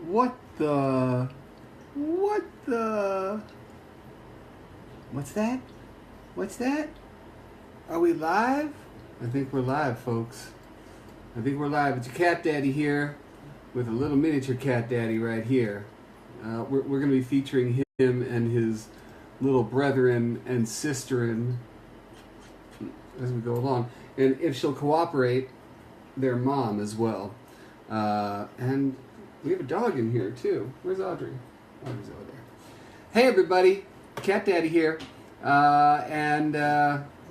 What the? What the? What's that? What's that? Are we live? I think we're live, folks. I think we're live. It's your cat daddy here with a little miniature cat daddy right here. We're going to be featuring him and his little brethren and sisterin as we go along. And if she'll cooperate, their mom as well. And we have a dog in here too. Where's Audrey? Audrey's over there. Hey everybody, Cat Daddy here. And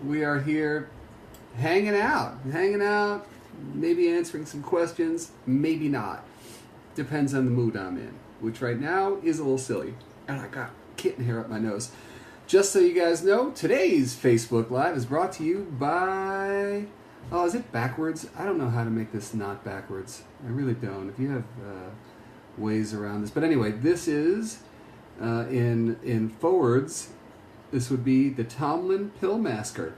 we are here hanging out, maybe answering some questions, maybe not. Depends on the mood I'm in, which right now is a little silly. And I got kitten hair up my nose. Just so you guys know, today's Facebook Live is brought to you by... Oh, is it backwards? I don't know how to make this not backwards. I really don't. If you have ways around this. But anyway, this is, in forwards, this would be the Tomlyn Pill-Masker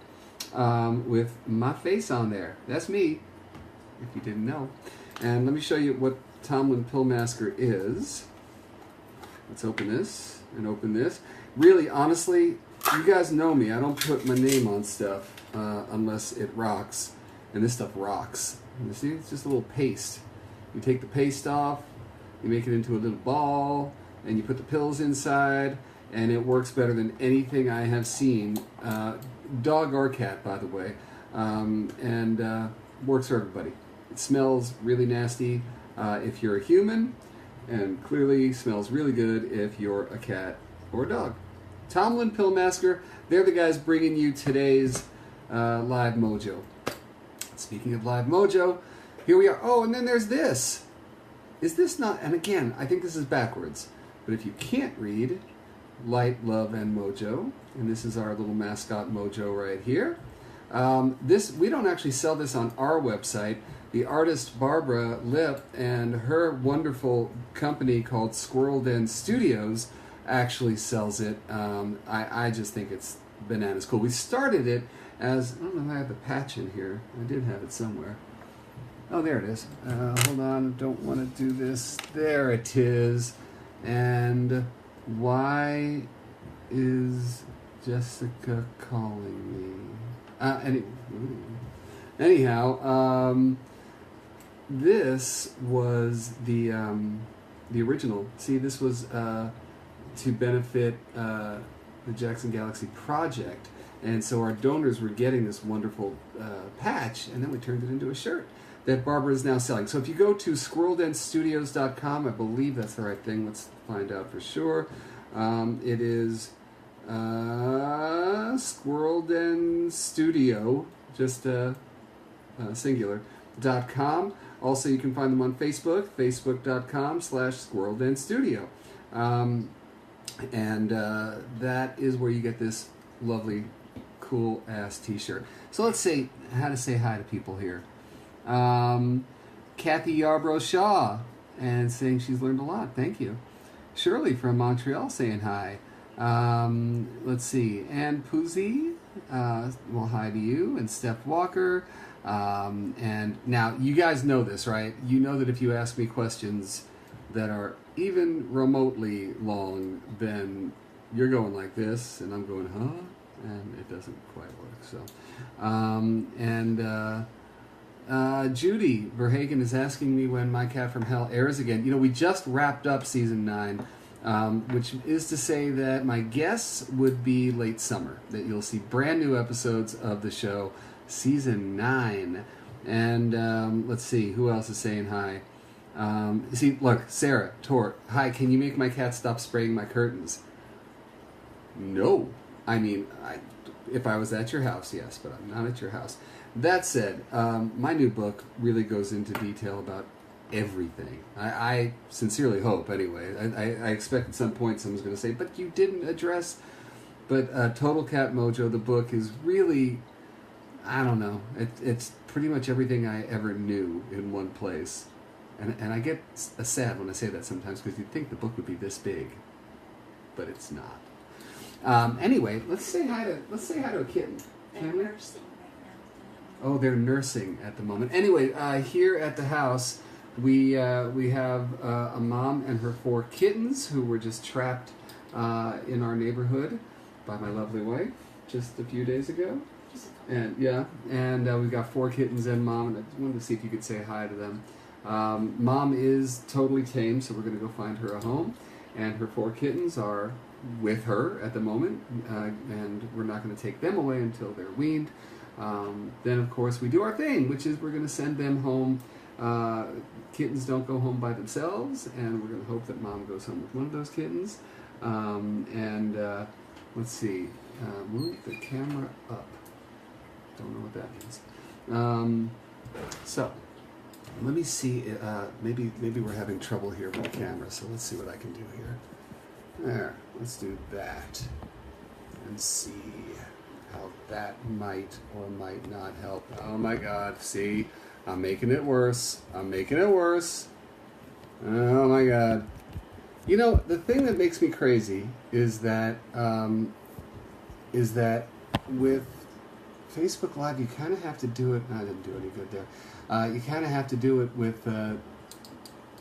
with my face on there. That's me, if you didn't know. And let me show you what Tomlyn Pill-Masker is. Let's open this and open this. Really, honestly, you guys know me. I don't put my name on stuff unless it rocks. And this stuff rocks. You see, it's just a little paste. You take the paste off, you make it into a little ball, and you put the pills inside, and it works better than anything I have seen. Dog or cat, by the way. And works for everybody. It smells really nasty if you're a human, and clearly smells really good if you're a cat or a dog. Tomlyn Pill-Masker, they're the guys bringing you today's Live Mojo. Speaking of Live Mojo, here we are. Oh, and then there's this. Is this not, and again, I think this is backwards, but if you can't read, Light, Love, and Mojo, and this is our little mascot Mojo right here. We don't actually sell this on our website. The artist Barbara Lip and her wonderful company called Squirrel Den Studios actually sells it. I just think it's bananas cool. We started it as, I don't know if I have the patch in here. I did have it somewhere. Oh, there it is. Hold on, don't want to do this. There it is. And why is Jessica calling me? Anyhow, this was the original. See, this was to benefit the Jackson Galaxy Project. And so our donors were getting this wonderful patch, and then we turned it into a shirt that Barbara is now selling. So if you go to squirreldenstudios.com, I believe that's the right thing. Let's find out for sure. It is Squirrel Den Studio, just singular.com. Also, you can find them on Facebook, facebook.com/Squirrel Den Studio. And that is where you get this lovely, cool ass t-shirt. So let's say how to say hi to people here. Kathy Yarbrough Shaw, and saying she's learned a lot. Thank you. Shirley from Montreal saying hi. Let's see. Ann Puzzi, well, hi to you. And Steph Walker. And now, you guys know this, right? You know that if you ask me questions that are even remotely long, then you're going like this, and I'm going, huh? And it doesn't quite work. So, Judy Verhagen is asking me when My Cat from Hell airs again. You know, we just wrapped up season 9, which is to say that my guess would be late summer, that you'll see brand new episodes of the show, season 9. And let's see, who else is saying hi? See, look, Sarah Tort, hi, can you make my cat stop spraying my curtains? No. I mean, if I was at your house, yes, but I'm not at your house. That said, my new book really goes into detail about everything. I sincerely hope, anyway. I expect at some point someone's going to say, but you didn't address... But Total Cat Mojo, the book, is really... I don't know. It's pretty much everything I ever knew in one place. And I get sad when I say that sometimes, because you'd think the book would be this big. But it's not. Anyway, let's say hi to a kitten. Can we? Oh, they're nursing at the moment. Anyway, here at the house, we have a mom and her 4 kittens who were just trapped in our neighborhood by my lovely wife just a few days ago. And we've got 4 kittens and mom, and I wanted to see if you could say hi to them. Mom is totally tame, so we're going to go find her a home, and her 4 kittens are with her at the moment, and we're not going to take them away until they're weaned. Then, of course, we do our thing, which is we're going to send them home. Kittens don't go home by themselves, and we're going to hope that mom goes home with one of those kittens. Let's see, move the camera up. Don't know what that means. So, let me see, maybe we're having trouble here with the camera, so let's see what I can do here. There, let's do that, and see how that might or might not help. Oh my God, see, I'm making it worse. I'm making it worse. Oh my God. You know, the thing that makes me crazy is that with Facebook Live, you kind of have to do it. I didn't do any good there. You kind of have to do it with an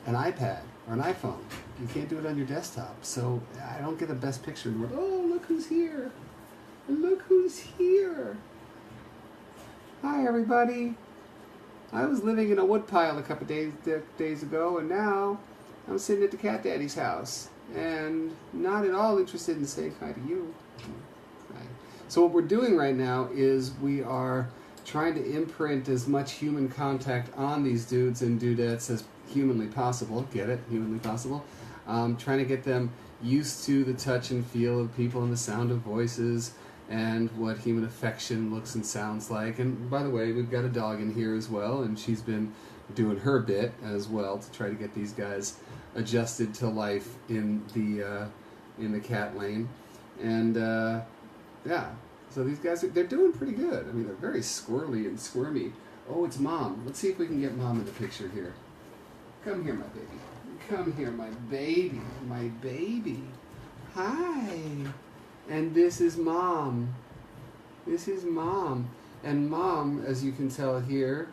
iPad or an iPhone. You can't do it on your desktop. So I don't get the best picture in the world. Oh, look who's here. Look who's here. Hi, everybody. I was living in a woodpile a couple days ago, and now I'm sitting at the cat daddy's house and not at all interested in saying hi to you. Right. So what we're doing right now is we are trying to imprint as much human contact on these dudes and dudettes as humanly possible. Get it? Humanly possible. Trying to get them used to the touch and feel of people and the sound of voices and what human affection looks and sounds like. And by the way, we've got a dog in here as well, and she's been doing her bit as well to try to get these guys adjusted to life in the cat lane. And yeah, so these guys, they're doing pretty good. I mean, they're very squirrely and squirmy. Oh, it's Mom. Let's see if we can get Mom in the picture here. Come here, my baby. Come here, my baby. My baby. Hi. And this is Mom. This is Mom. And Mom, as you can tell here,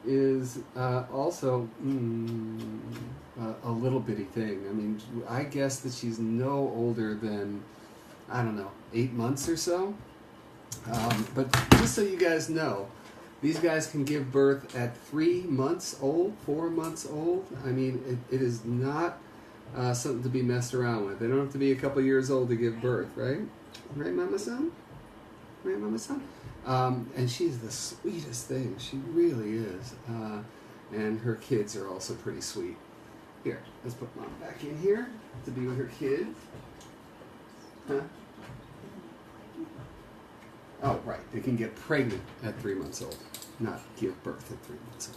is also a little bitty thing. I mean, I guess that she's no older than, I don't know, 8 months or so. But just so you guys know, these guys can give birth at 3 months old, 4 months old. I mean, it is not something to be messed around with. They don't have to be a couple years old to give birth, right? Right, Mama Son? Right, Mama Son? And she's the sweetest thing. She really is. And her kids are also pretty sweet. Here, let's put Mom back in here to be with her kids. Huh? Oh, right. They can get pregnant at 3 months old, not give birth at 3 months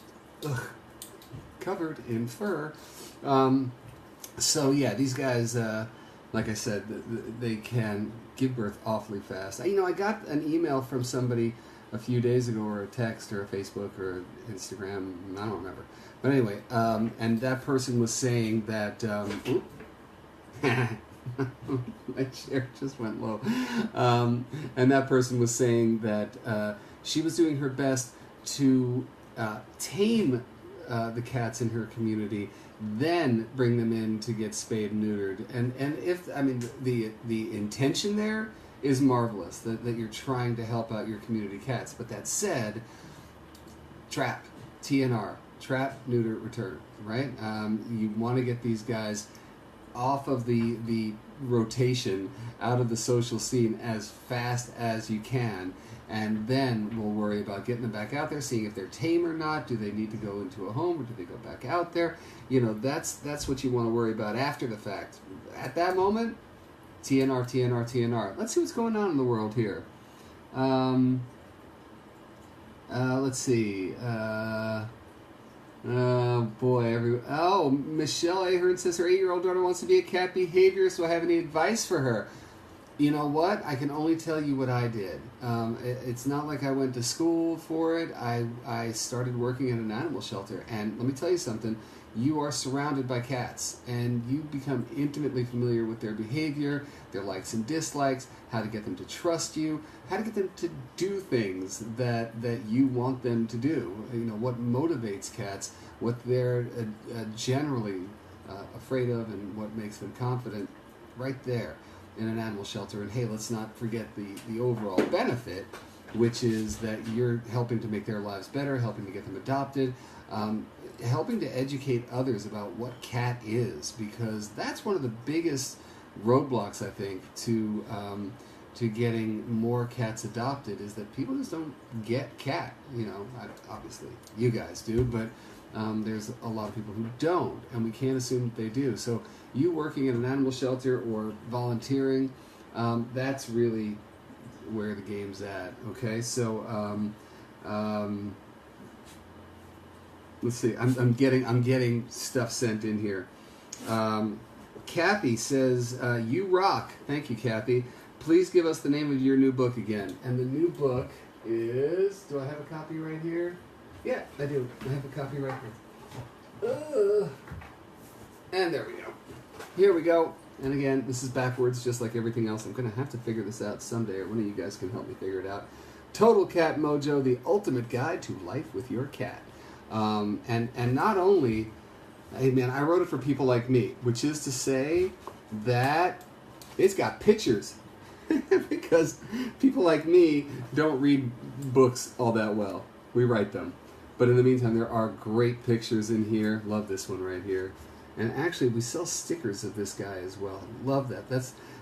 old. Ugh. Covered in fur. So, yeah, these guys, like I said, they can give birth awfully fast. I got an email from somebody a few days ago, or a text, or a Facebook, or Instagram, I don't remember. But anyway, and that person was saying that, my chair just went low. And that person was saying that she was doing her best to tame the cats in her community, then bring them in to get spayed and neutered. And if, I mean, the intention there is marvelous, that you're trying to help out your community cats. But that said, trap, TNR, trap, neuter, return, right? You want to get these guys off of the rotation, out of the social scene as fast as you can, and then we'll worry about getting them back out there, seeing if they're tame or not. Do they need to go into a home, or do they go back out there? That's what you want to worry about after the fact. At that moment, TNR, TNR, TNR. Let's see what's going on in the world here. Let's see. Oh boy, Michelle Ahern says her 8-year-old daughter wants to be a cat behaviorist. Do I have any advice for her? You know what? I can only tell you what I did. It's not like I went to school for it. I started working at an animal shelter, and let me tell you something. you are surrounded by cats and you become intimately familiar with their behavior, their likes and dislikes, how to get them to trust you, how to get them to do things that you want them to do. You know, what motivates cats, what they're generally afraid of, and what makes them confident, right there in an animal shelter. And hey, let's not forget the overall benefit, which is that you're helping to make their lives better, helping to get them adopted, helping to educate others about what cat is, because that's one of the biggest roadblocks, I think, to getting more cats adopted, is that people just don't get cat. You know, obviously you guys do, but there's a lot of people who don't, and we can't assume that they do. So you working in an animal shelter or volunteering, that's really where the game's at. Okay, so let's see. I'm getting stuff sent in here. Kathy says, "You rock." Thank you, Kathy. Please give us the name of your new book again. And the new book is... Do I have a copy right here? Yeah, I do. I have a copy right here. And there we go. Here we go. And again, this is backwards, just like everything else. I'm going to have to figure this out someday, or one of you guys can help me figure it out. Total Cat Mojo, the ultimate guide to life with your cat. And not only... Hey, man, I wrote it for people like me, which is to say that it's got pictures. Because people like me don't read books all that well. We write them. But in the meantime, there are great pictures in here. Love this one right here. And actually, we sell stickers of this guy as well. Love that.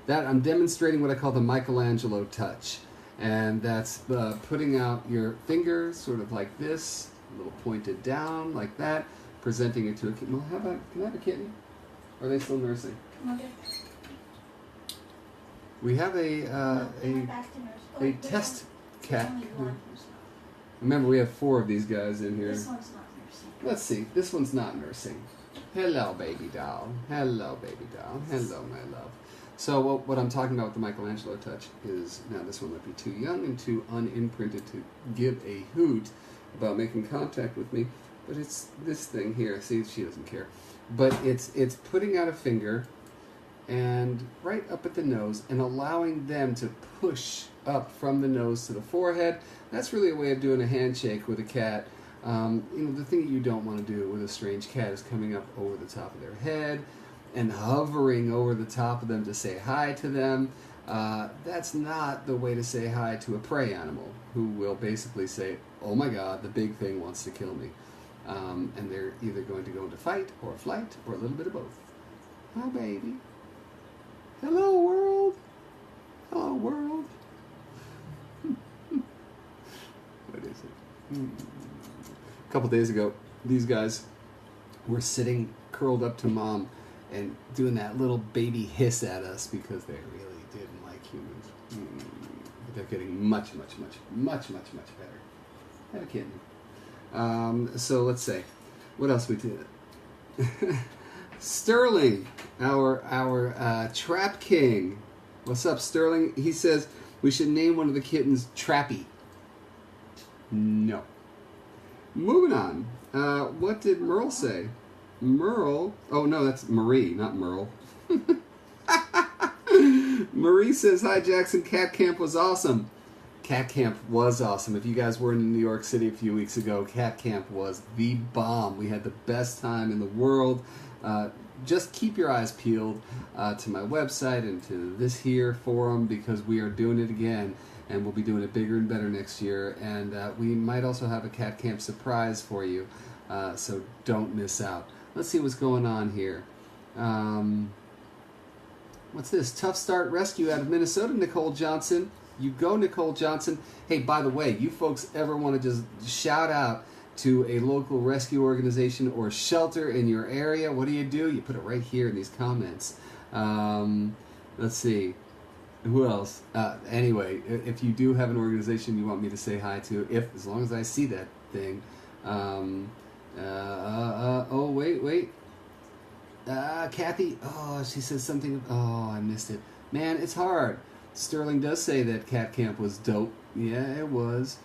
That I'm demonstrating what I call the Michelangelo Touch. And that's putting out your finger sort of like this, a little pointed down like that, presenting it to a kitten. Well, how about, can I have a kitten? Or are they still nursing? Okay. We have a test cat. Remember, we have 4 of these guys in here. This one's not nursing. Let's see. This one's not nursing. Hello, baby doll. Hello, baby doll. Hello, my love. So what I'm talking about with the Michelangelo Touch is, now this one might be too young and too unimprinted to give a hoot about making contact with me, but it's this thing here. See, she doesn't care. But it's putting out a finger and right up at the nose and allowing them to push up from the nose to the forehead. That's really a way of doing a handshake with a cat. You know, the thing that you don't want to do with a strange cat is coming up over the top of their head and hovering over the top of them to say hi to them. That's not the way to say hi to a prey animal, who will basically say, "Oh my God, the big thing wants to kill me." And they're either going to go into fight or flight or a little bit of both. Hi, baby. Hello, world. Hello, world. What is it? A couple days ago, these guys were sitting curled up to mom and doing that little baby hiss at us because they really didn't like humans. But they're getting much, much, much, much, much, much better. Have a kitten. So let's say, what else we did? Sterling, our Trap King. What's up, Sterling? He says we should name one of the kittens Trappy. No. Moving on. What did Merle say? Merle? Oh no, that's Marie, not Merle. Marie says, "Hi Jackson, Cat Camp was awesome." Cat Camp was awesome. If you guys were in New York City a few weeks ago, Cat Camp was the bomb. We had the best time in the world. Just keep your eyes peeled to my website and to this here forum, because we are doing it again, and we'll be doing it bigger and better next year. And we might also have a Cat Camp surprise for you, so don't miss out. Let's see what's going on here. What's this? Tough Start Rescue out of Minnesota, Nicole Johnson. You go, Nicole Johnson. Hey, by the way, you folks ever want to just shout out to a local rescue organization or shelter in your area, what do? You put it right here in these comments. Let's see. Who else? Anyway, if you do have an organization you want me to say hi to, as long as I see that thing. Oh, wait. Kathy, she says something. Oh, I missed it. Man, it's hard. Sterling does say that Cat Camp was dope. Yeah, it was.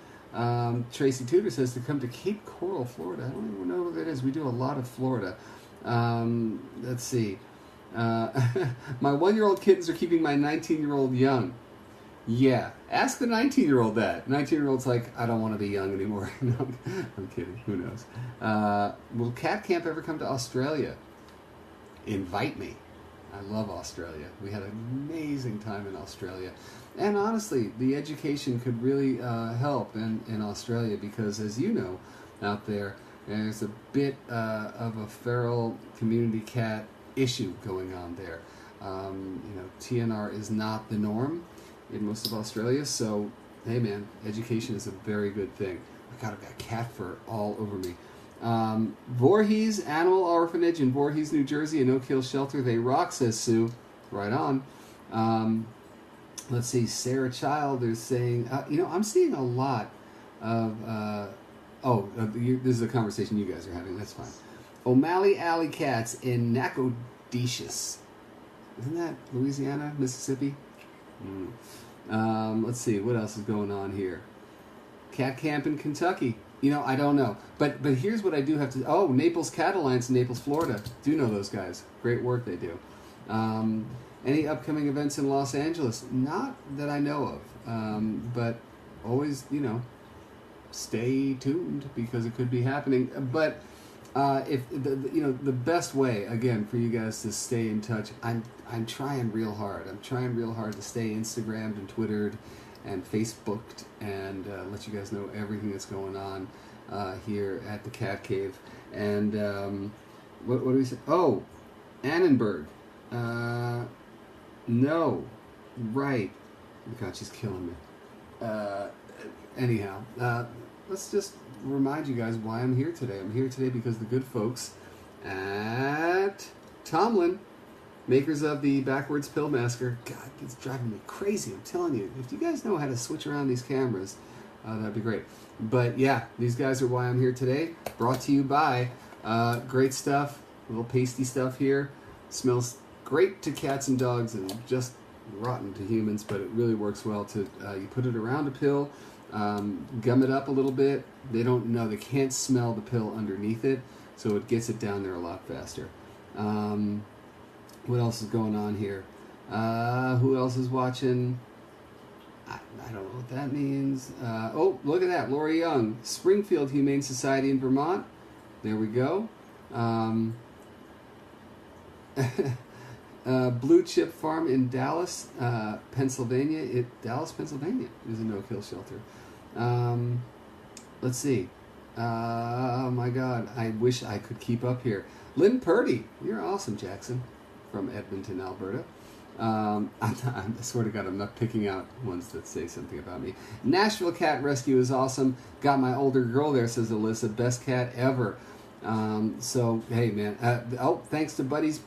Tracy Tudor says to come to Cape Coral, Florida. I don't even know what that is. We do a lot of Florida. Let's see. My 1-year-old kittens are keeping my 19-year-old young. Yeah, ask the 19-year-old that. 19-year-old's like, I don't want to be young anymore. No, I'm kidding. Who knows? Will Cat Camp ever come to Australia? Invite me. I love Australia. We had an amazing time in Australia. And honestly, the education could really help in Australia because, as you know, out there's a bit of a feral community cat issue going on there. TNR is not the norm in most of Australia, so hey man, education is a very good thing. I got cat fur all over me. Voorhees Animal Orphanage in Voorhees, New Jersey, an Oak Hill shelter. They rock, says Sue. Right on. Let's see, Sarah Child is saying, I'm seeing a lot of, this is a conversation you guys are having, that's fine. O'Malley Alley Cats in Nacogdoches. Isn't that Louisiana, Mississippi? Let's see, what else is going on here? Cat Camp in Kentucky. I don't know. But here's what I do have to... Naples Cat Alliance in Naples, Florida. Do know those guys. Great work they do. Any upcoming events in Los Angeles? Not that I know of. But always, stay tuned because it could be happening. But if the best way, again, for you guys to stay in touch, I'm trying real hard. I'm trying real hard to stay Instagrammed and Twittered and Facebooked and let you guys know everything that's going on here at the Cat Cave. And what do we say? Oh, Annenberg. No. Right. Oh God, she's killing me. Anyhow, let's just remind you guys why I'm here today. I'm here today because the good folks at Tomlyn, makers of the Backwards Pill-Masker. God, it's driving me crazy. I'm telling you. If you guys know how to switch around these cameras, that'd be great. But yeah, these guys are why I'm here today. Brought to you by great stuff. A little pasty stuff here. Smells great to cats and dogs and just rotten to humans, but it really works well to, you put it around a pill, gum it up a little bit. They can't smell the pill underneath it, so it gets it down there a lot faster. What else is going on here? Who else is watching? I don't know what that means. Look at that. Lori Young. Springfield Humane Society in Vermont. There we go. Blue Chip Farm in Dallas, Pennsylvania. Dallas, Pennsylvania is a no-kill shelter. Let's see. Oh my God. I wish I could keep up here. Lynn Purdy. You're awesome, Jackson. From Edmonton, Alberta. I swear to God, I'm not picking out ones that say something about me. Nashville Cat Rescue is awesome. Got my older girl there, says Alyssa. Best cat ever. So, hey, man. Thanks to Buddy's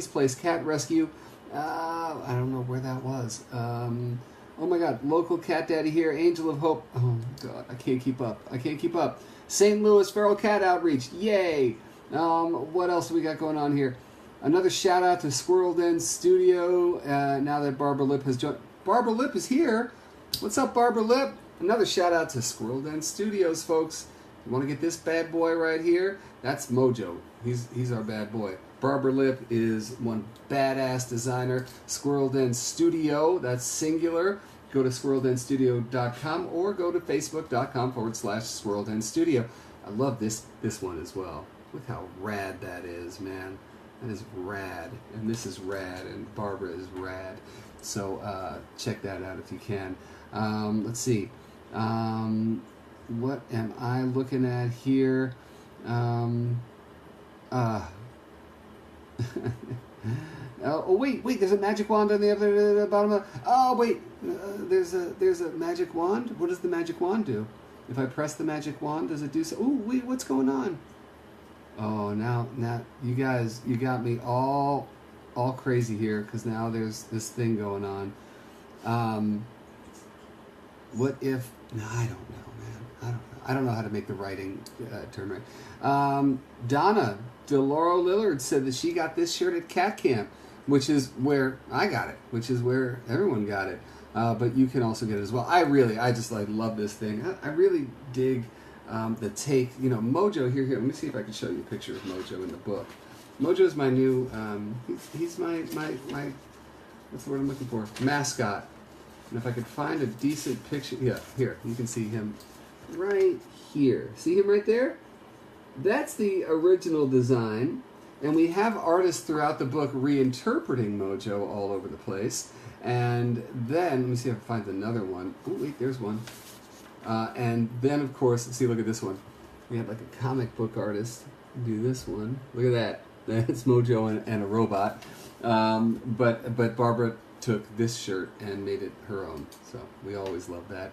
Place Cat Rescue. I don't know where that was. Oh, my God. Local cat daddy here. Angel of Hope. Oh, God. I can't keep up. St. Louis Feral Cat Outreach. Yay. What else do we got going on here? Another shout out to Squirrel Den Studio. Now that Barbara Lip has joined. Barbara Lip is here. What's up, Barbara Lip? Another shout out to Squirrel Den Studios, folks. You want to get this bad boy right here? That's Mojo. He's our bad boy. Barbara Lip is one badass designer. Squirrel Den Studio, that's singular. Go to squirreldenstudio.com or go to facebook.com/Squirrel Den Studio. I love this one as well. Look how rad that is, man. That is rad, and this is rad, and Barbara is rad. So check that out if you can. Let's see. What am I looking at here? Wait, there's a magic wand on the other bottom of... Oh, wait, there's a magic wand? What does the magic wand do? If I press the magic wand, does it do so? Oh, wait, what's going on? Oh, now, you guys, you got me all crazy here, because now there's this thing going on. What if... No, I don't know, man. I don't know how to make the writing turn right. Donna DeLauro Lillard said that she got this shirt at Cat Camp, which is where I got it, which is where everyone got it. but you can also get it as well. I just like love this thing. I really dig the take. You know, Mojo here. Let me see if I can show you a picture of Mojo in the book. Mojo is my new. He's my what's the word I'm looking for? Mascot. And if I could find a decent picture, yeah, here you can see him right here. See him right there? That's the original design. And we have artists throughout the book reinterpreting Mojo all over the place. And then, let me see if I can find another one. Oh, wait, there's one. And then, of course, see, look at this one. We have like a comic book artist do this one. Look at that. That's Mojo and a robot. But Barbara took this shirt and made it her own. So we always love that.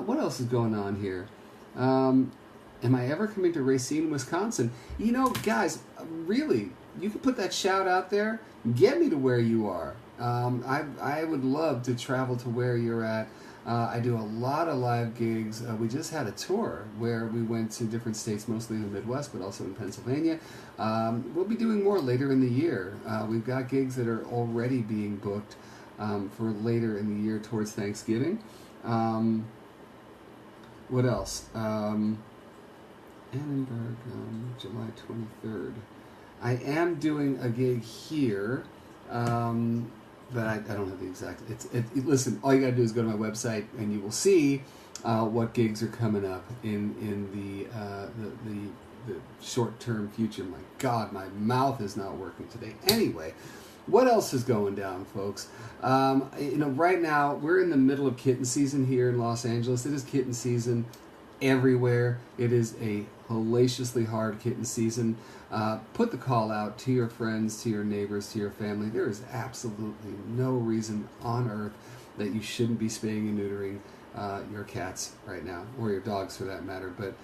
What else is going on here? Am I ever coming to Racine, Wisconsin? You know, guys, really, you can put that shout out there. Get me to where you are. I would love to travel to where you're at. I do a lot of live gigs. We just had a tour where we went to different states, mostly in the Midwest, but also in Pennsylvania. We'll be doing more later in the year. We've got gigs that are already being booked for later in the year towards Thanksgiving. What else? Annenberg, July 23rd. I am doing a gig here, but I don't have the exact. Listen, all you gotta do is go to my website, and you will see what gigs are coming up in the short-term future. My God, my mouth is not working today. Anyway, what else is going down, folks? You know, right now we're in the middle of kitten season here in Los Angeles. It is kitten season everywhere. It is a hellaciously hard kitten season. Put the call out to your friends, to your neighbors, to your family. There is absolutely no reason on earth that you shouldn't be spaying and neutering your cats right now, or your dogs for that matter. But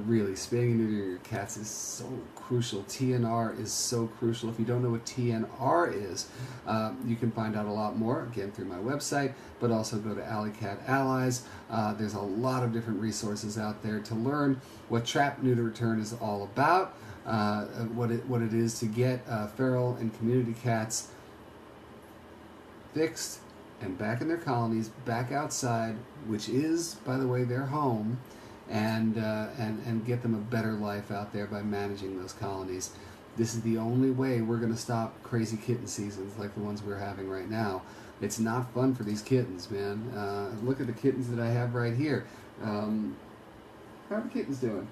really, spaying and neutering your cats is so crucial. TNR is so crucial. If you don't know what TNR is, you can find out a lot more, again, through my website, but also go to Alley Cat Allies. There's a lot of different resources out there to learn what trap neuter return is all about, what it is to get feral and community cats fixed and back in their colonies, back outside, which is, by the way, their home, and get them a better life out there by managing those colonies. This is the only way we're going to stop crazy kitten seasons like the ones we're having right now. It's not fun for these kittens, man. Look at the kittens that I have right here. How are the kittens doing?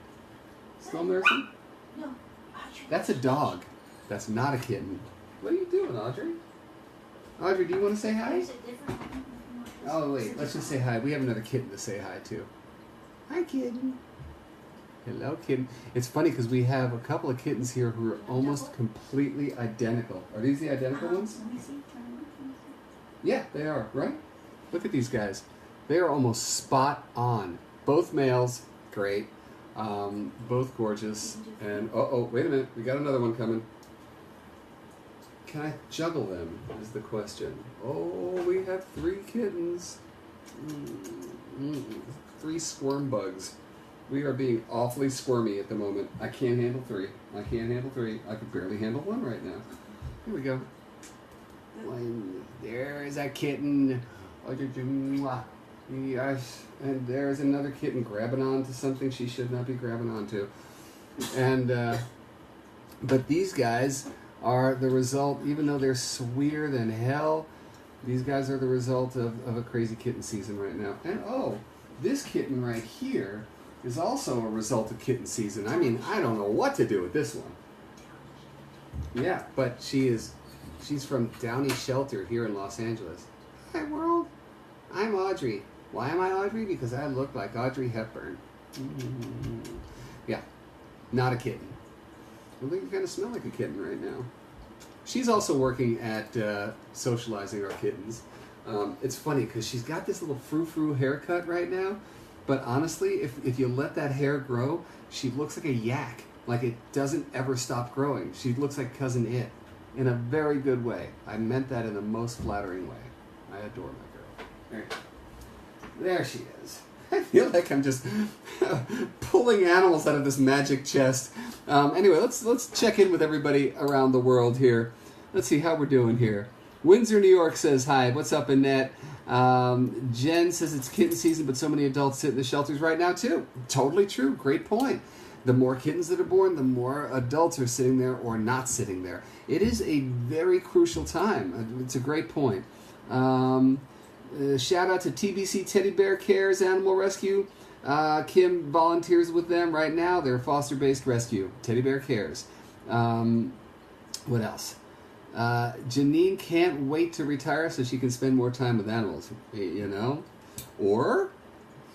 Still nursing? No. That's a dog. That's not a kitten. What are you doing, Audrey? Audrey, do you want to say hi? There's a different one. Oh, wait. Let's just say hi. We have another kitten to say hi to. Hi, kitten. Hello, kitten. It's funny because we have a couple of kittens here who are almost completely identical. Are these the identical ones? Let me see. Yeah, they are, right? Look at these guys. They are almost spot on. Both males, great. Both gorgeous. And, oh, wait a minute. We got another one coming. Can I juggle them, is the question. Oh, we have 3 kittens. 3 squirm bugs. We are being awfully squirmy at the moment. I can't handle 3. I could barely handle 1 right now. Here we go. There's a kitten. Yes. And there's another kitten grabbing onto something she should not be grabbing onto. And, but these guys are the result, even though they're sweeter than hell, these guys are the result of a crazy kitten season right now. And, oh, this kitten right here is also a result of kitten season. I mean, I don't know what to do with this one. Yeah, but she's from Downey Shelter here in Los Angeles. Hi, world. I'm Audrey. Why am I Audrey? Because I look like Audrey Hepburn. Yeah, not a kitten. I think you kind of smell like a kitten right now. She's also working at socializing our kittens. It's funny because she's got this little frou-frou haircut right now, but honestly, if you let that hair grow, she looks like a yak. Like it doesn't ever stop growing. She looks like Cousin It in a very good way. I meant that in the most flattering way. I adore my girl. There she is. I feel like I'm just pulling animals out of this magic chest. Anyway, let's check in with everybody around the world here. Let's see how we're doing here. Windsor, New York says hi. What's up, Annette? Jen says it's kitten season, but so many adults sit in the shelters right now too. Totally true. Great point. The more kittens that are born, the more adults are sitting there or not sitting there. It is a very crucial time. It's a great point. Shout out to TBC Teddy Bear Cares Animal Rescue. Kim volunteers with them right now. They're a foster-based rescue. Teddy Bear Cares. What else? Janine can't wait to retire so she can spend more time with animals, you know? Or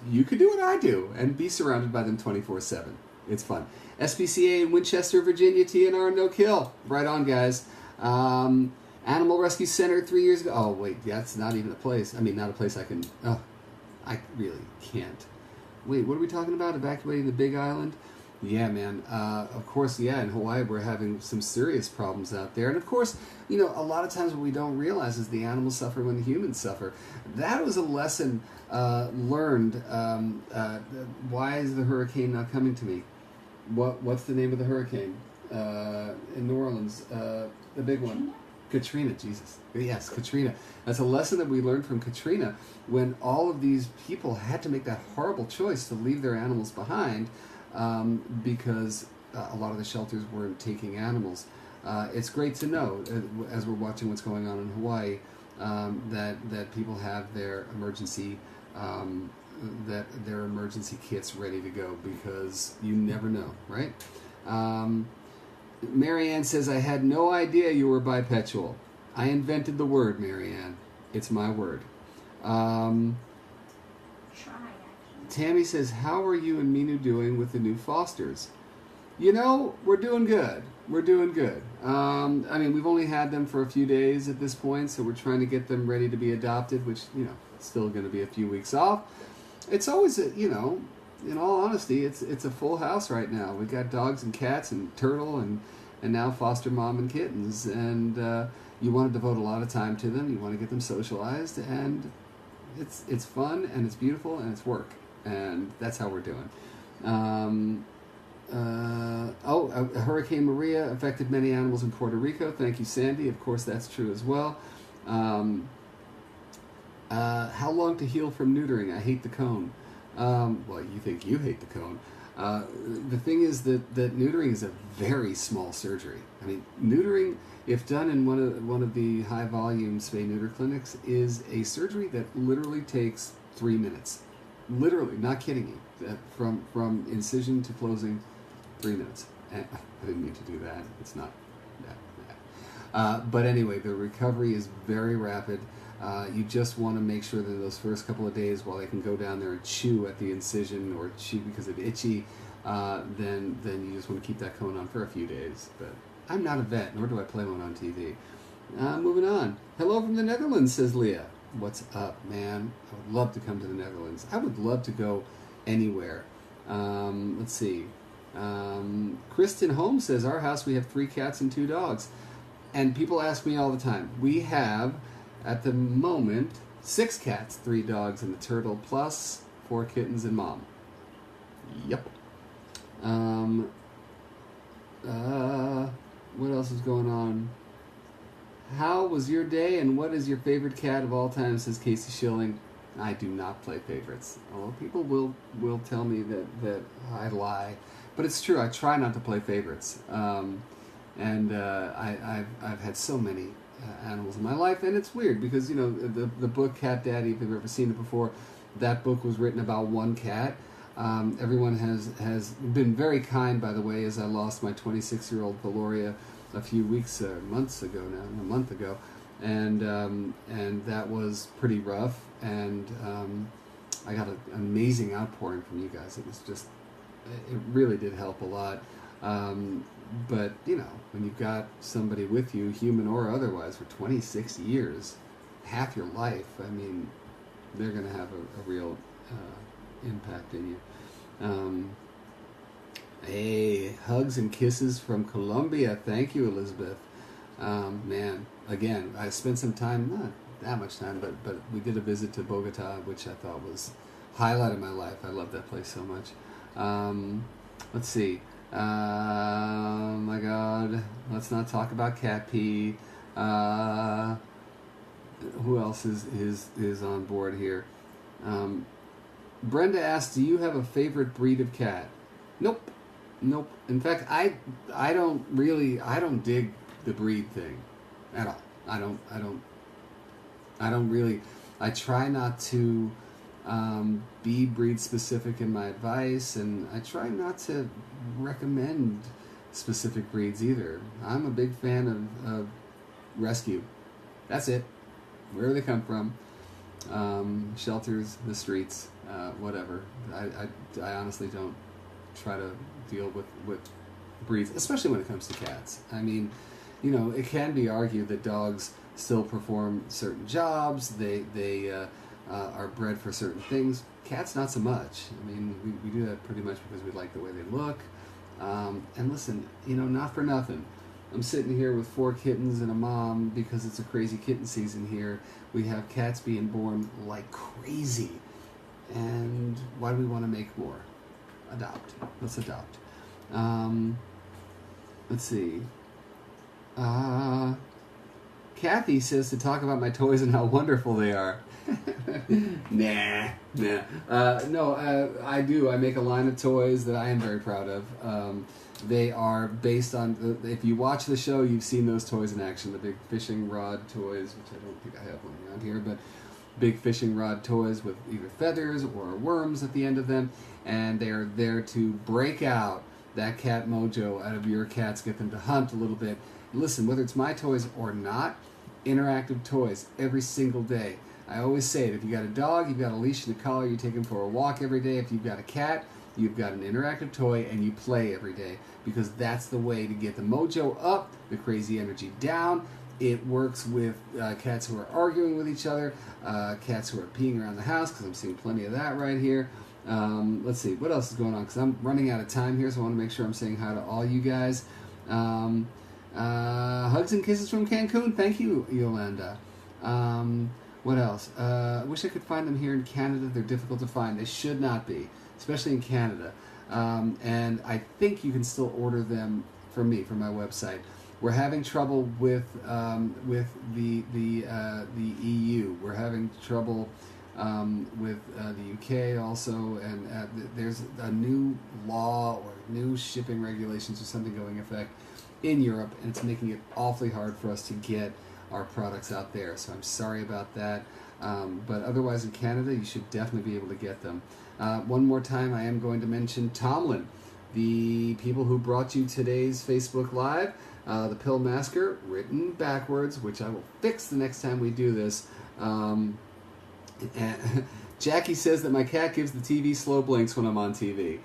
you could do what I do and be surrounded by them 24/7. It's fun. SPCA in Winchester, Virginia, TNR, no kill. Right on, guys. Animal Rescue Center 3 years ago. Oh, wait, that's not even a place. I mean, not a place I can... Oh, I really can't. Wait, what are we talking about? Evacuating the Big Island? Yeah, man. Of course, yeah, in Hawaii we're having some serious problems out there. And of course, you know, a lot of times what we don't realize is the animals suffer when the humans suffer. That was a lesson learned. Why is the hurricane not coming to me? What's the name of the hurricane in New Orleans? The big one. Katrina, Jesus. Yes, Katrina. That's a lesson that we learned from Katrina when all of these people had to make that horrible choice to leave their animals behind because a lot of the shelters weren't taking animals. It's great to know, as we're watching what's going on in Hawaii, that people have their emergency kits ready to go because you never know, right? Marianne says, I had no idea you were bipedal. I invented the word, Marianne. It's my word. Tammy says, how are you and Minu doing with the new fosters? You know, we're doing good. We're doing good. I mean, we've only had them for a few days at this point, so we're trying to get them ready to be adopted, which, you know, it's still going to be a few weeks off. It's always, you know, in all honesty, it's a full house right now. We've got dogs and cats and turtle and now foster mom and kittens. And you want to devote a lot of time to them. You want to get them socialized. And it's fun and it's beautiful and it's work. And that's how we're doing. Hurricane Maria affected many animals in Puerto Rico. Thank you, Sandy. Of course, that's true as well. How long to heal from neutering? I hate the cone. Well, you think you hate the cone. The thing is that neutering is a very small surgery. I mean, neutering, if done in one of the high-volume spay-neuter clinics, is a surgery that literally takes 3 minutes. Literally, not kidding you. From incision to closing, 3 minutes. I didn't mean to do that. It's not that bad. But anyway, the recovery is very rapid. You just want to make sure that those first couple of days, while they can go down there and chew at the incision or chew because it's itchy, then you just want to keep that cone on for a few days. But I'm not a vet, nor do I play one on TV. Moving on. Hello from the Netherlands, says Leah. What's up, man? I would love to come to the Netherlands. I would love to go anywhere. Let's see. Kristen Holmes says, our house, we have 3 cats and 2 dogs. And people ask me all the time. We have... at the moment, 6 cats, 3 dogs, and the turtle, plus 4 kittens and mom. Yep. What else is going on? How was your day, and what is your favorite cat of all time, says Casey Schilling. I do not play favorites. Although people will tell me that I lie. But it's true, I try not to play favorites. I've had so many animals in my life, and it's weird because, you know, the book Cat Daddy, if you've ever seen it before, that book was written about one cat. Everyone has been very kind, by the way, as I lost my 26-year-old Valoria a few weeks, a month ago, and that was pretty rough, and I got an amazing outpouring from you guys. It was just, it really did help a lot. But, you know, when you've got somebody with you, human or otherwise, for 26 years, half your life, I mean, they're going to have a real impact in you. Hey, hugs and kisses from Colombia. Thank you, Elizabeth. Man, again, I spent some time, not that much time, but we did a visit to Bogota, which I thought was highlight of my life. I love that place so much. Let's see. My God, let's not talk about cat pee. who else is on board here? Brenda asks, do you have a favorite breed of cat? Nope. In fact, I don't dig the breed thing at all. I don't really. I try not to be breed specific in my advice, and I try not to recommend specific breeds either. I'm a big fan of rescue. That's it. Wherever they come from, shelters, the streets, whatever. I honestly don't try to deal with breeds, especially when it comes to cats. I mean, it can be argued that dogs still perform certain jobs. They are bred for certain things. Cats, not so much. I mean, we do that pretty much because we like the way they look. And listen, not for nothing. I'm sitting here with 4 kittens and a mom because it's a crazy kitten season here. We have cats being born like crazy. And why do we want to make more? Adopt. Let's adopt. Let's see. Kathy says to talk about my toys and how wonderful they are. Nah. No, I do. I make a line of toys that I am very proud of. They are based on, if you watch the show, you've seen those toys in action. The big fishing rod toys, which I don't think I have one around here, but big fishing rod toys with either feathers or worms at the end of them. And they are there to break out that cat mojo out of your cats, get them to hunt a little bit. Listen, whether it's my toys or not, interactive toys every single day. I always say it, if you got a dog, you've got a leash and a collar, you take him for a walk every day. If you've got a cat, you've got an interactive toy and you play every day, because that's the way to get the mojo up, the crazy energy down. It works with cats who are arguing with each other, cats who are peeing around the house, because I'm seeing plenty of that right here. Let's see, what else is going on? Because I'm running out of time here, so I want to make sure I'm saying hi to all you guys. Hugs and kisses from Cancun. Thank you, Yolanda. What else? I wish I could find them here in Canada. They're difficult to find. They should not be, especially in Canada. And I think you can still order them from me, from my website. We're having trouble with the EU. We're having trouble with the UK also, and there's a new law or new shipping regulations or something going into effect in Europe, and it's making it awfully hard for us to get our products out there. So I'm sorry about that. But otherwise in Canada, you should definitely be able to get them. One more time, I am going to mention Tomlyn, the people who brought you today's Facebook Live. The Pill-Masker, written backwards, which I will fix the next time we do this. And Jackie says that my cat gives the TV slow blinks when I'm on TV.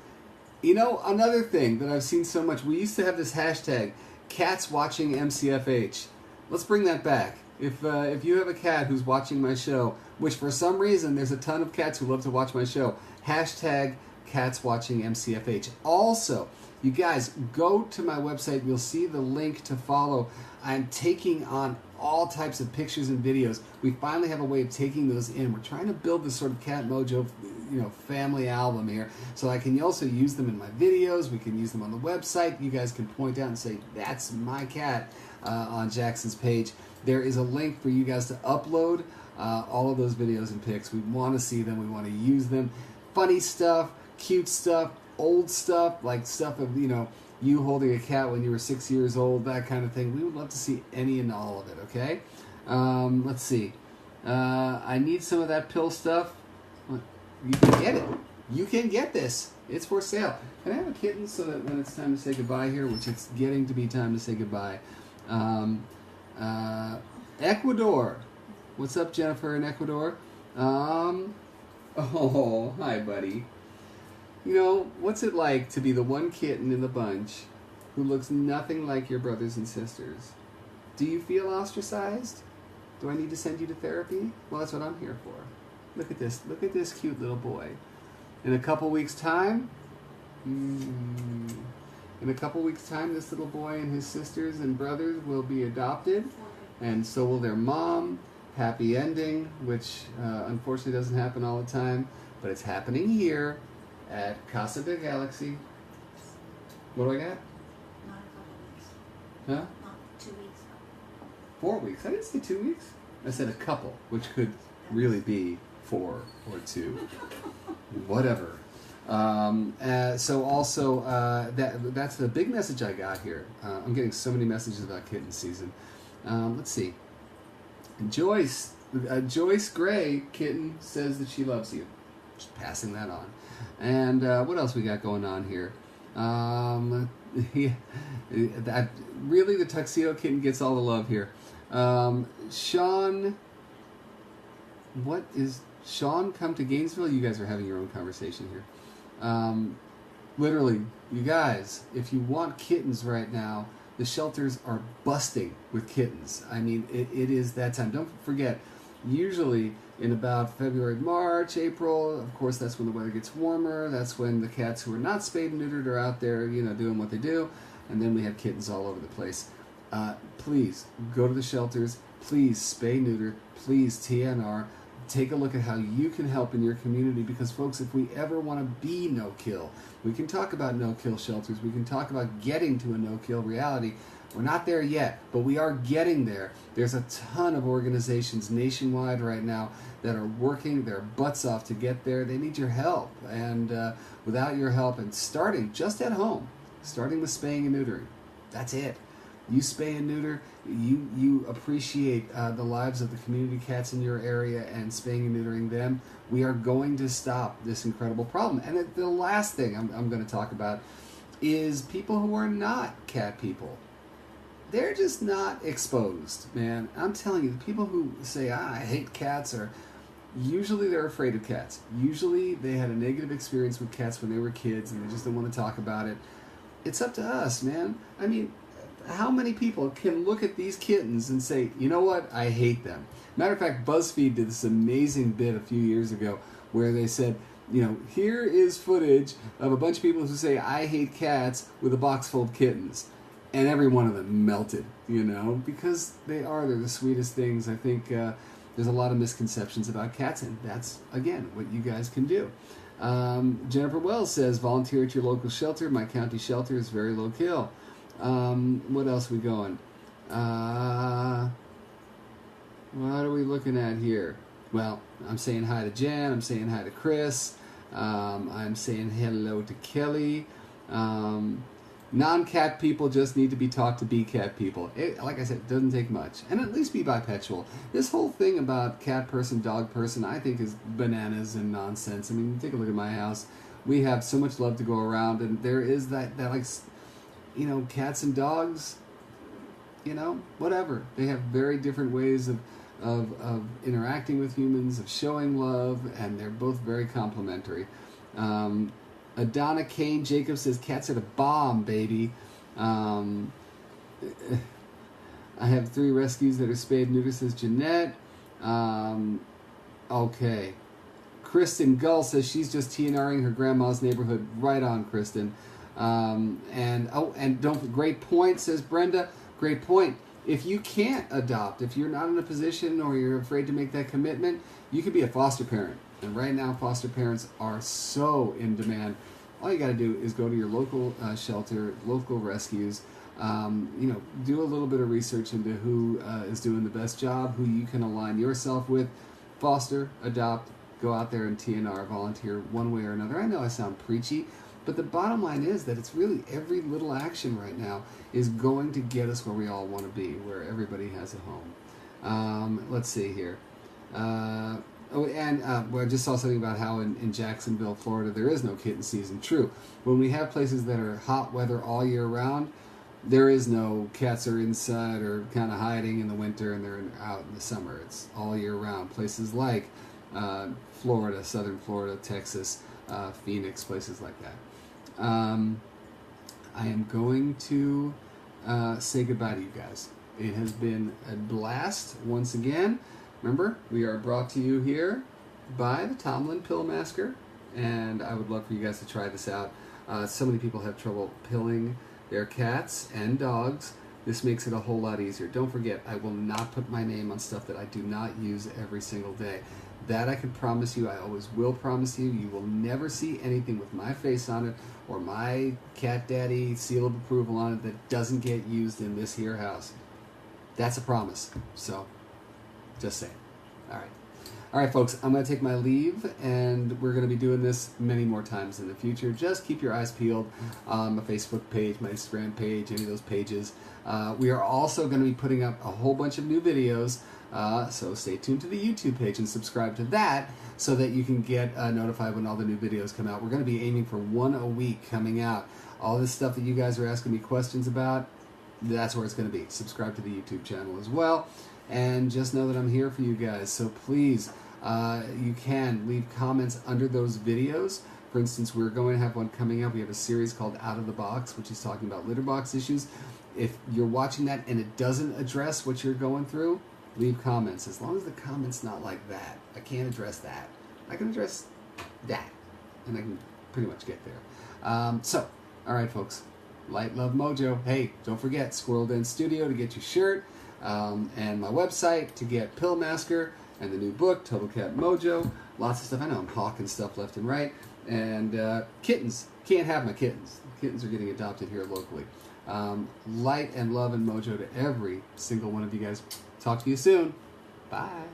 Another thing that I've seen so much, we used to have this hashtag, cats watching MCFH. Let's bring that back. If you have a cat who's watching my show, which for some reason there's a ton of cats who love to watch my show, hashtag cats watching MCFH. Also, you guys, go to my website. You'll see the link to follow. I'm taking on all types of pictures and videos. We finally have a way of taking those in. We're trying to build this sort of Cat Mojo, family album here, so I can also use them in my videos. We can use them on the website. You guys can point out and say, that's my cat on Jackson's page. There is a link for you guys to upload all of those videos and pics. We want to see them. We want to use them. Funny stuff, cute stuff, old stuff, like stuff of, you holding a cat when you were 6 years old, that kind of thing. We would love to see any and all of it, okay? Let's see. I need some of that pill stuff. You can get it. You can get this. It's for sale. Can I have a kitten so that when it's time to say goodbye here, which it's getting to be time to say goodbye. Ecuador. What's up, Jennifer in Ecuador? Oh, hi, buddy. What's it like to be the one kitten in the bunch who looks nothing like your brothers and sisters? Do you feel ostracized? Do I need to send you to therapy? Well, that's what I'm here for. Look at this. Look at this cute little boy. In a couple weeks' time, this little boy and his sisters and brothers will be adopted, and so will their mom. Happy ending, which unfortunately doesn't happen all the time, but it's happening here at Casa de Galaxy. What do I got? Not a couple weeks. Huh? Not 2 weeks. 4 weeks. I didn't say 2 weeks. I said a couple, which could really be 4 or 2, whatever. So also, that's the big message I got here. I'm getting so many messages about kitten season. Let's see. Joyce Gray, kitten, says that she loves you. Just passing that on. And what else we got going on here? Really, the tuxedo kitten gets all the love here. Sean, what is Sean? Come to Gainesville. You guys are having your own conversation here. Literally, you guys, if you want kittens right now, the shelters are busting with kittens. I mean, it is that time. Don't forget, usually in about February, March, April, of course, that's when the weather gets warmer. That's when the cats who are not spayed and neutered are out there, doing what they do. And then we have kittens all over the place. Please, go to the shelters. Please, spay, neuter. Please, TNR. Take a look at how you can help in your community, because folks, if we ever want to be no-kill, we can talk about no-kill shelters, we can talk about getting to a no-kill reality. We're not there yet, but we are getting there. There's a ton of organizations nationwide right now that are working their butts off to get there. They need your help, and without your help, and starting just at home, starting with spaying and neutering, that's it. You spay and neuter, you appreciate the lives of the community cats in your area and spaying and neutering them. We are going to stop this incredible problem. And the last thing I'm going to talk about is people who are not cat people. They're just not exposed, man. I'm telling you, the people who say, I hate cats, are usually they're afraid of cats. Usually they had a negative experience with cats when they were kids and they just don't want to talk about it. It's up to us, man. I mean, how many people can look at these kittens and say, you know what, I hate them? Matter of fact, BuzzFeed did this amazing bit a few years ago where they said, here is footage of a bunch of people who say, I hate cats, with a box full of kittens. And every one of them melted, because they're the sweetest things. I think there's a lot of misconceptions about cats, and that's, again, what you guys can do. Jennifer Wells says, volunteer at your local shelter. My county shelter is very low kill. What else are we going? What are we looking at here? Well, I'm saying hi to Jan. I'm saying hi to Chris. I'm saying hello to Kelly. Non-cat people just need to be taught to be cat people. Like I said, it doesn't take much. And at least be bipedal. This whole thing about cat person, dog person, I think is bananas and nonsense. I mean, take a look at my house. We have so much love to go around, and there is that like, cats and dogs, whatever. They have very different ways of interacting with humans, of showing love, and they're both very complementary. Adonna Kane Jacob says, cats are the bomb, baby. I have 3 rescues that are spayed neuter, says Jeanette. Okay. Kristen Gull says she's just TNRing her grandma's neighborhood. Right on, Kristen. Great point, says Brenda. Great point. If you can't adopt, if you're not in a position or you're afraid to make that commitment, you could be a foster parent. And right now, foster parents are so in demand. All you got to do is go to your local shelter, local rescues. Do a little bit of research into who is doing the best job, who you can align yourself with. Foster, adopt, go out there and TNR, volunteer one way or another. I know I sound preachy, but the bottom line is that it's really every little action right now is going to get us where we all want to be, where everybody has a home. Let's see here. I just saw something about how in Jacksonville, Florida, there is no kitten season. True. When we have places that are hot weather all year round, there is no cats are inside or kind of hiding in the winter and they're out in the summer. It's all year round. Places like Florida, southern Florida, Texas, Phoenix, places like that. I am going to say goodbye to you guys. It has been a blast once again. Remember, we are brought to you here by the Tomlyn Pill-Masker, and I would love for you guys to try this out. So many people have trouble pilling their cats and dogs. This makes it a whole lot easier. Don't forget, I will not put my name on stuff that I do not use every single day. That I can promise you, I always will promise you. You will never see anything with my face on it or my cat daddy seal of approval on it that doesn't get used in this here house. That's a promise. So, Just saying. All right. All right, folks, I'm going to take my leave, and we're going to be doing this many more times in the future. Just keep your eyes peeled on my Facebook page, my Instagram page, any of those pages. We are also going to be putting up a whole bunch of new videos, so stay tuned to the YouTube page and subscribe to that so that you can get notified when all the new videos come out. We're going to be aiming for one a week coming out. All this stuff that you guys are asking me questions about, that's where it's going to be. Subscribe to the YouTube channel as well. And just know that I'm here for you guys. So please, you can leave comments under those videos. For instance, we're going to have one coming up. We have a series called Out of the Box, which is talking about litter box issues. If you're watching that and it doesn't address what you're going through, leave comments. As long as the comment's not like that. I can't address that. I can address that. And I can pretty much get there. So, all right, folks. Light, love, mojo. Hey, don't forget Squirrel Den Studio to get your shirt. And my website to get Pill-Masker and the new book, Total Cat Mojo. Lots of stuff. I know I'm hawking stuff left and right. And kittens. Can't have my kittens. Kittens are getting adopted here locally. Light and love and mojo to every single one of you guys. Talk to you soon. Bye.